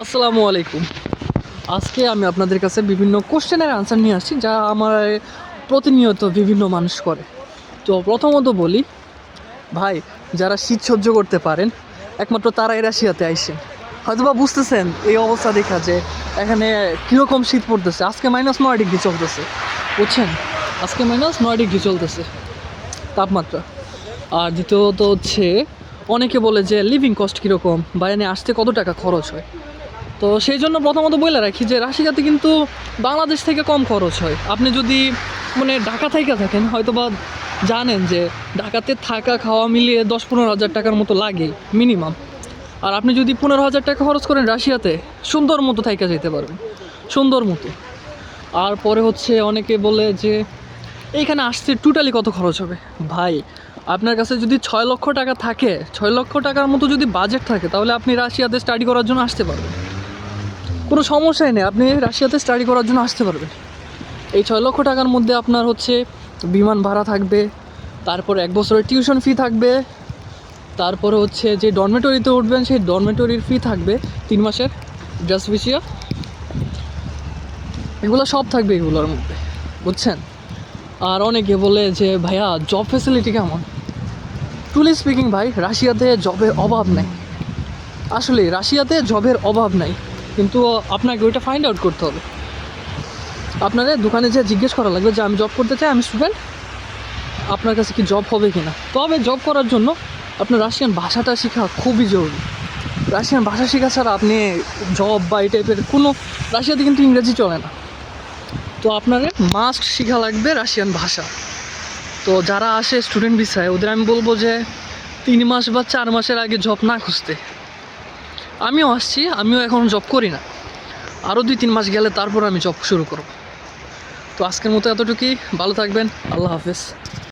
আসসালামু আলাইকুম। আজকে আমি আপনাদের কাছে বিভিন্ন কোশ্চেনের আনসার নিয়ে আসছি, যা আমার প্রতিনিয়ত বিভিন্ন মানুষ করে। তো প্রথমত বলি, ভাই, যারা শীত সহ্য করতে পারেন একমাত্র তারাই রাশিয়াতে আইসেন। হয়তোবা বুঝতেছেন এই অবস্থা দেখা যে এখানে কীরকম শীত পড়তেছে। আজকে -9 ডিগ্রি চলতেছে, বুঝছেন? আজকে -9 ডিগ্রি চলতেছে তাপমাত্রা। আর দ্বিতীয়ত হচ্ছে, অনেকে বলে যে লিভিং কস্ট কীরকম বা এনে আসতে কত টাকা খরচ হয়। তো সেই জন্য প্রথমত বলে রাখি যে রাশিয়াতে কিন্তু বাংলাদেশ থেকে কম খরচ হয়। আপনি যদি ঢাকা থেকে থাকেন, হয়তো বা জানেন যে ঢাকাতে থাকা খাওয়া মিলিয়ে 10-15 হাজার টাকার মতো লাগে মিনিমাম। আর আপনি যদি 15,000 টাকা খরচ করেন রাশিয়াতে, সুন্দর মতো থাইকা যেতে পারবেন, সুন্দর মতো। আর পরে হচ্ছে অনেকে বলে যে এইখানে আসতে টোটালি কত খরচ হবে। ভাই, আপনার কাছে যদি 6 লক্ষ টাকা থাকে, 6 লক্ষ টাকার মতো যদি বাজেট থাকে, তাহলে আপনি রাশিয়াতে স্টাডি করার জন্য আসতে পারবেন, কোনো সমস্যাই নেই। আপনি রাশিয়াতে স্টাডি করার জন্য আসতে পারবেন। এই 6 লক্ষ টাকার মধ্যে আপনার হচ্ছে বিমান ভাড়া থাকবে, তারপরে 1 বছরের টিউশন ফি থাকবে, তারপরে হচ্ছে যে ডরমেটরিতে উঠবেন সেই ডরমেটরির ফি থাকবে 3 মাসের, জাস্ট ভিসিয়া, এগুলো সব থাকবে এগুলোর মধ্যে, বুঝছেন? আর অনেকে বলে যে ভাইয়া জব ফ্যাসিলিটি কেমন। ট্রুলি স্পিকিং ভাই, রাশিয়াতে জবের অভাব নেই। আসলে রাশিয়াতে জবের অভাব নাই, কিন্তু আপনাকে ওইটা ফাইন্ড আউট করতে হবে। আপনাদের দোকানে যে জিজ্ঞেস করা লাগবে যে আমি জব করতে চাই, আমি স্টুডেন্ট, আপনার কাছে কি জব হবে কি না। তবে জব করার জন্য আপনার রাশিয়ান ভাষাটা শেখা খুবই জরুরি। রাশিয়ান ভাষা শেখা ছাড়া আপনি জব বা এই টাইপের কোনো, রাশিয়াতে কিন্তু ইংরেজি চলে না, তো আপনাদের মাস্ট শেখা লাগবে রাশিয়ান ভাষা। তো যারা আসে স্টুডেন্ট ভিসায়, ওদের আমি বলবো যে 3 মাস বা 4 মাসের আগে জব না খুঁজতে। আমিও আসছি, আমিও এখন জব করি না, আরও 2-3 মাস গেলে তারপর আমি জব শুরু করব। তো আজকের মতো এতটুকুই, ভালো থাকবেন, আল্লাহ হাফেজ।